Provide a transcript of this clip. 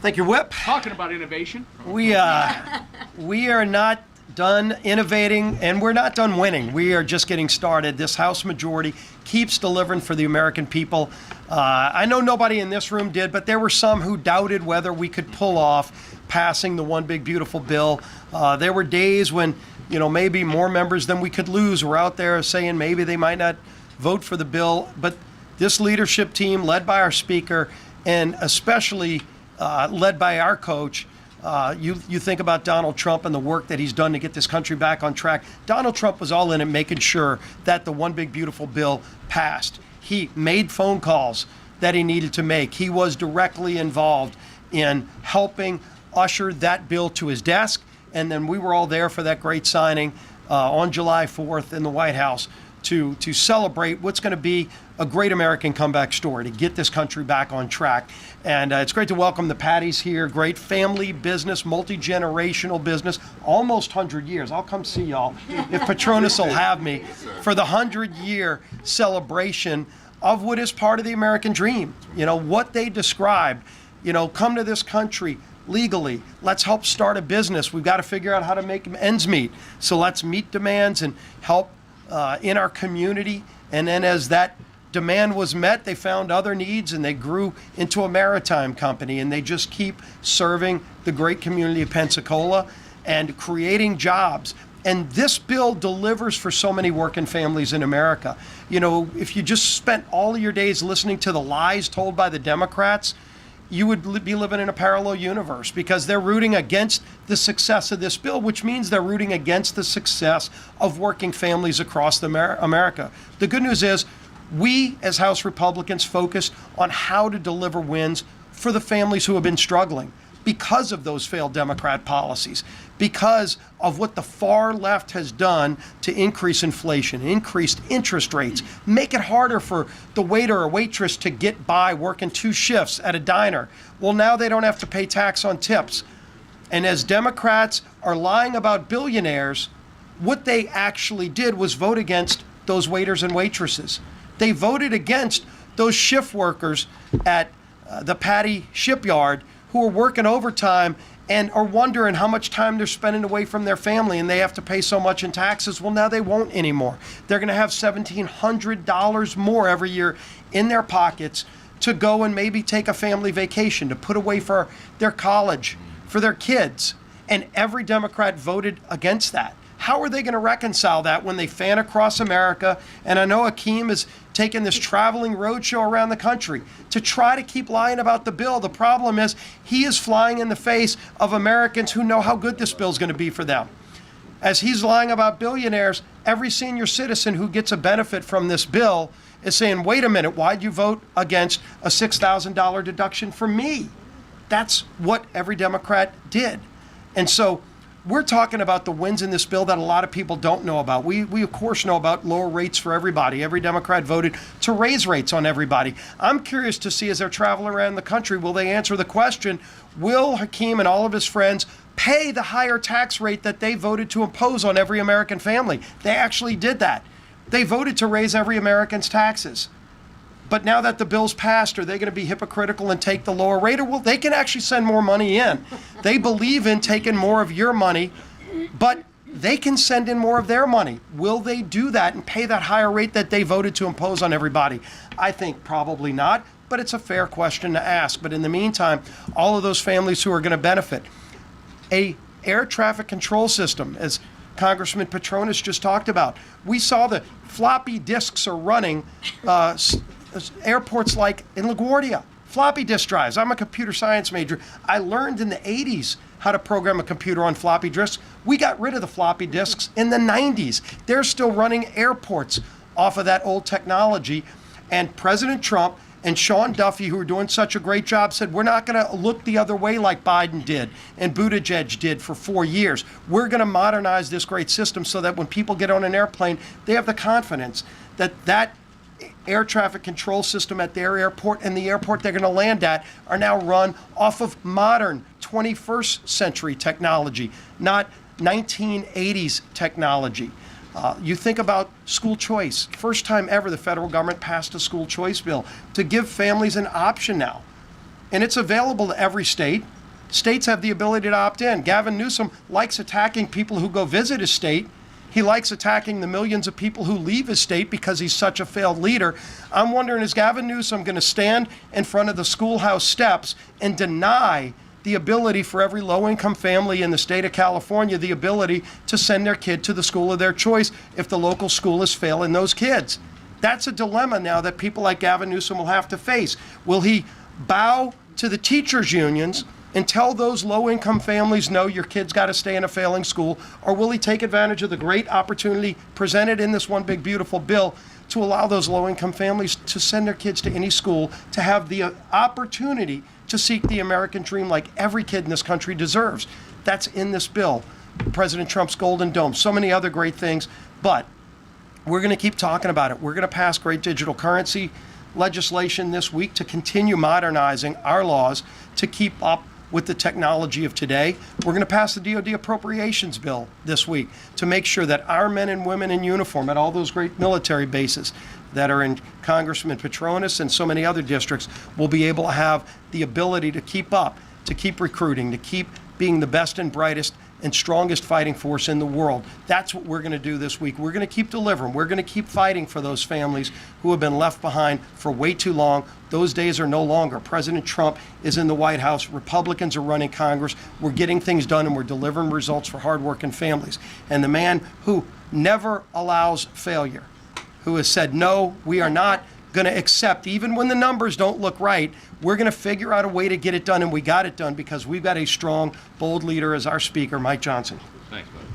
Thank you, Whip. Talking about innovation. We are not done innovating, and we're not done winning. We are just getting started. This House majority keeps delivering for the American people. I know nobody in this room did, but there were some who doubted whether we could pull off passing the one big beautiful bill. There were days when, maybe more members than we could lose were out there saying maybe they might not vote for the bill. But this leadership team, led by our speaker, and especially led by our coach, you think about Donald Trump and the work that he's done to get this country back on track. Donald Trump was all in it, making sure that the one big beautiful bill passed. He made phone calls that he needed to make. He was directly involved in helping usher that bill to his desk. And then we were all there for that great signing on July 4th in the White House to celebrate what's going to be a great American comeback story to get this country back on track. And it's great to welcome the Patties here. Great family business, multi-generational business, almost 100 years. I'll come see y'all if Petronas will have me for the 100-year celebration of what is part of the American dream. What they described, come to this country legally. Let's help start a business. We've got to figure out how to make ends meet. So let's meet demands and help in our community. And then as that demand was met, they found other needs and they grew into a maritime company, and they just keep serving the great community of Pensacola and creating jobs. And this bill delivers for so many working families in America. If you just spent all of your days listening to the lies told by the Democrats, you would be living in a parallel universe, because they're rooting against the success of this bill, which means they're rooting against the success of working families across America. The good news is we, as House Republicans, focused on how to deliver wins for the families who have been struggling because of those failed Democrat policies, because of what the far left has done to increase inflation, increased interest rates, make it harder for the waiter or waitress to get by working 2 shifts at a diner. Well, now they don't have to pay tax on tips. And as Democrats are lying about billionaires, what they actually did was vote against those waiters and waitresses. They voted against those shift workers at the Patty shipyard who are working overtime and are wondering how much time they're spending away from their family, and they have to pay so much in taxes. Well, now they won't anymore. They're going to have $1,700 more every year in their pockets to go and maybe take a family vacation, to put away for their college, for their kids. And every Democrat voted against that. How are they going to reconcile that when they fan across America? And I know Akeem is taking this traveling roadshow around the country to try to keep lying about the bill. The problem is he is flying in the face of Americans who know how good this bill is going to be for them. As he's lying about billionaires, every senior citizen who gets a benefit from this bill is saying, wait a minute, why'd you vote against a $6,000 deduction for me? That's what every Democrat did. And so we're talking about the wins in this bill that a lot of people don't know about. We of course know about lower rates for everybody. Every Democrat voted to raise rates on everybody. I'm curious to see, as they're traveling around the country, will they answer the question, will Hakeem and all of his friends pay the higher tax rate that they voted to impose on every American family? They actually did that. They voted to raise every American's taxes. But now that the bill's passed, are they going to be hypocritical and take the lower rate? Or well, they can actually send more money in. They believe in taking more of your money, but they can send in more of their money. Will they do that and pay that higher rate that they voted to impose on everybody? I think probably not, but it's a fair question to ask. But in the meantime, all of those families who are going to benefit, a air traffic control system, as Congressman Petronas just talked about. We saw the floppy disks are running airports like in LaGuardia, floppy disk drives. I'm a computer science major. I learned in the 80s how to program a computer on floppy disks. We got rid of the floppy disks in the 90s. They're still running airports off of that old technology. And President Trump and Sean Duffy, who are doing such a great job, said, we're not going to look the other way like Biden did and Buttigieg did for 4 years. We're going to modernize this great system so that when people get on an airplane, they have the confidence that that air traffic control system at their airport and the airport they're going to land at are now run off of modern 21st century technology, not 1980s technology. You think about school choice. First time ever the federal government passed a school choice bill to give families an option now. And it's available to every state. States have the ability to opt in. Gavin Newsom likes attacking people who go visit his state. He likes attacking the millions of people who leave his state because he's such a failed leader. I'm wondering, is Gavin Newsom going to stand in front of the schoolhouse steps and deny the ability for every low-income family in the state of California the ability to send their kid to the school of their choice if the local school is failing those kids? That's a dilemma now that people like Gavin Newsom will have to face. Will he bow to the teachers' unions and tell those low-income families, no, your kid's got to stay in a failing school, or will he take advantage of the great opportunity presented in this one big beautiful bill to allow those low-income families to send their kids to any school, to have the opportunity to seek the American dream like every kid in this country deserves? That's in this bill. President Trump's Golden Dome, so many other great things, but we're going to keep talking about it. We're going to pass great digital currency legislation this week to continue modernizing our laws to keep up with the technology of today. We're going to pass the DoD appropriations bill this week to make sure that our men and women in uniform at all those great military bases that are in Congressman Petronis and so many other districts will be able to have the ability to keep up, to keep recruiting, to keep being the best and brightest and strongest fighting force in the world. That's what we're going to do this week. We're going to keep delivering. We're going to keep fighting for those families who have been left behind for way too long. Those days are no longer. President Trump is in the White House. Republicans are running Congress. We're getting things done and we're delivering results for hardworking families. And the man who never allows failure, who has said, no, we are not going to accept, even when the numbers don't look right, we're going to figure out a way to get it done, and we got it done because we've got a strong, bold leader as our speaker, Mike Johnson. Thanks, buddy.